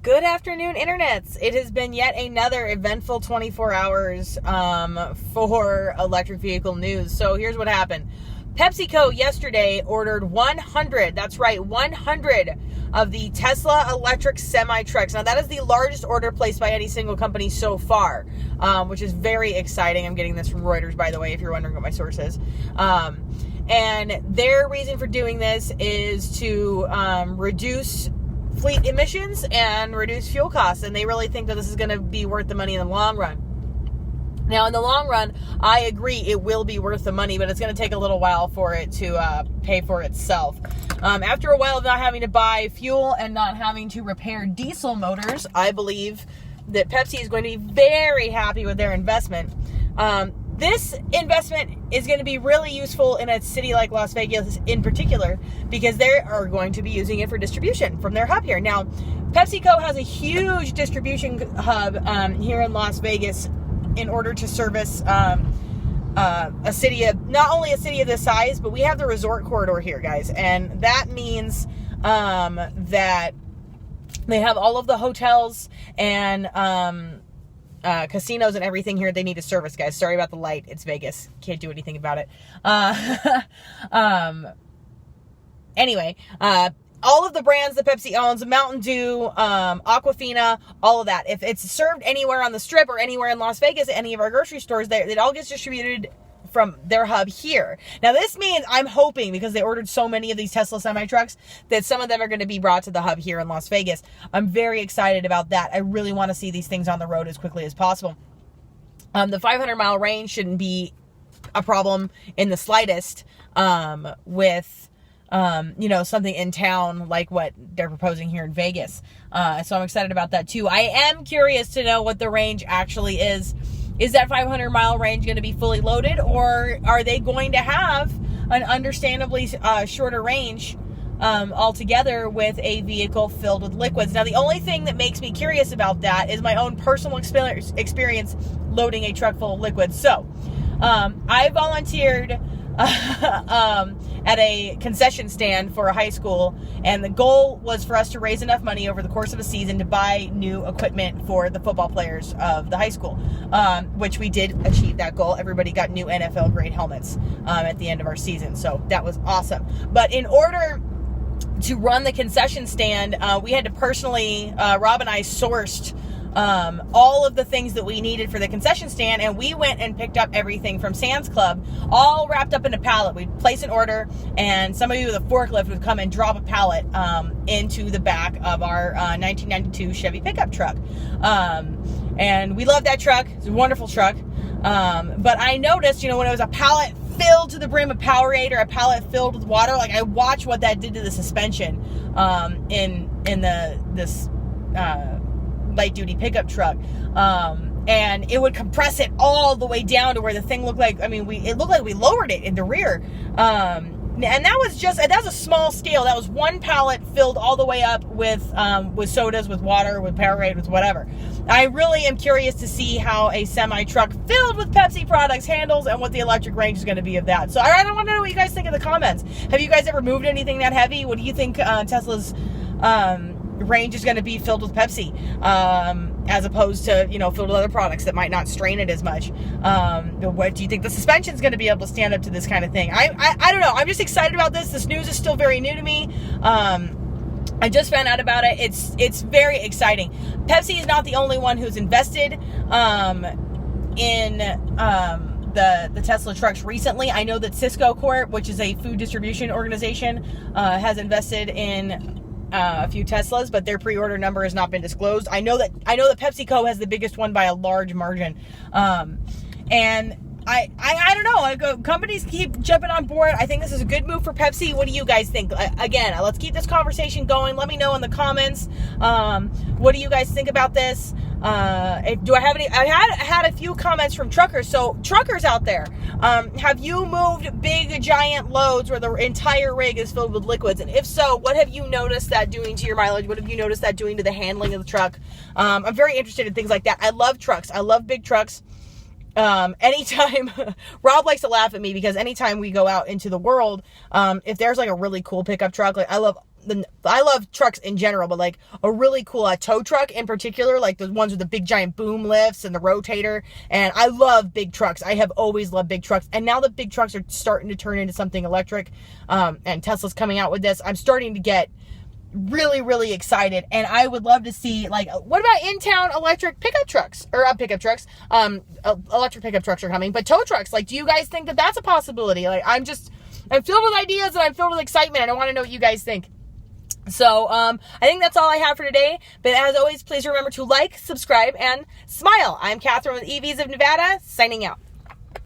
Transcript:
Good afternoon, internets. It has been yet another eventful 24 hours for electric vehicle news. So here's what happened. PepsiCo yesterday ordered 100, that's right, 100 of the Tesla electric semi-trucks. Now that is the largest order placed by any single company so far, which is very exciting. I'm getting this from Reuters, by the way, if you're wondering what my source is. And their reason for doing this is to reduce fleet emissions and reduce fuel costs, and they really think that this is going to be worth the money in the long run. Now, in the long run, I agree it will be worth the money, but it's going to take a little while for it to pay for itself. After a while of not having to buy fuel and not having to repair diesel motors, I believe that Pepsi is going to be very happy with their investment. This investment is going to be really useful in a city like Las Vegas in particular, because they are going to be using it for distribution from their hub here. Now, PepsiCo has a huge distribution hub here in Las Vegas in order to service a city of, not only a city of this size, but we have the resort corridor here, guys. And that means that they have all of the hotels and casinos and everything here they need to service, guys. Sorry about the light. It's Vegas. Can't do anything about it. Anyway, all of the brands that Pepsi owns, Mountain Dew, Aquafina, all of that. If it's served anywhere on the Strip or anywhere in Las Vegas, any of our grocery stores, it all gets distributed from their hub here. Now, this means, I'm hoping, because they ordered so many of these Tesla semi-trucks, that some of them are going to be brought to the hub here in Las Vegas. I'm very excited about that. I really want to see these things on the road as quickly as possible. The 500-mile range shouldn't be a problem in the slightest with something in town like what they're proposing here in Vegas. So I'm excited about that too. I am curious to know what the range actually is. Is that 500-mile range going to be fully loaded, or are they going to have an understandably shorter range altogether with a vehicle filled with liquids? Now, the only thing that makes me curious about that is my own personal experience loading a truck full of liquids. So, I volunteered at a concession stand for a high school, and the goal was for us to raise enough money over the course of a season to buy new equipment for the football players of the high school, which we did achieve that goal. Everybody got new NFL grade helmets at the end of our season, so that was awesome. But in order to run the concession stand, we had to personally, Rob and I sourced all of the things that we needed for the concession stand, and we went and picked up everything from Sam's Club, all wrapped up in a pallet. We'd place an order, and somebody with a forklift would come and drop a pallet into the back of our 1992 Chevy pickup truck. And we love that truck. It's a wonderful truck. But I noticed, when it was a pallet filled to the brim of Powerade or a pallet filled with water, like, I watched what that did to the suspension in this light duty pickup truck, and it would compress it all the way down to where the thing looked like, it looked like we lowered it in the rear, and that was a small scale. That was one pallet filled all the way up with sodas, with water, with Powerade, with whatever. I really am curious to see how a semi truck filled with Pepsi products handles and what the electric range is going to be of that. So I don't want to know what you guys think in the comments. Have you guys ever moved anything that heavy? What do you think Tesla's range is going to be filled with Pepsi, as opposed to, filled with other products that might not strain it as much? What do you think the suspension is going to be able to stand up to this kind of thing? I don't know. I'm just excited about this. This news is still very new to me. I just found out about it. It's very exciting. Pepsi is not the only one who's invested in the Tesla trucks recently. I know that Cisco Corp, which is a food distribution organization, has invested in a few Teslas, but their pre-order number has not been disclosed. I know that PepsiCo has the biggest one by a large margin, and I don't know. Companies keep jumping on board. I think this is a good move for Pepsi. What do you guys think? Again, let's keep this conversation going. Let me know in the comments. What do you guys think about this? Do I have any? I had a few comments from truckers. So truckers out there, have you moved big giant loads where the entire rig is filled with liquids? And if so, what have you noticed that doing to your mileage? What have you noticed that doing to the handling of the truck? I'm very interested in things like that. I love trucks. I love big trucks. Anytime, Rob likes to laugh at me because anytime we go out into the world, if there's like a really cool pickup truck, like I love I love trucks in general, but like a really cool tow truck in particular, like the ones with the big giant boom lifts and the rotator. And I love big trucks. I have always loved big trucks. And now the big trucks are starting to turn into something electric. And Tesla's coming out with this. I'm starting to get really, really excited. And I would love to see, like, what about in-town electric pickup trucks? Or pickup trucks. Electric pickup trucks are coming. But tow trucks, like, do you guys think that that's a possibility? Like, I'm filled with ideas and I'm filled with excitement. And I want to know what you guys think. So, I think that's all I have for today. But as always, please remember to like, subscribe, and smile. I'm Catherine with EVs of Nevada, signing out.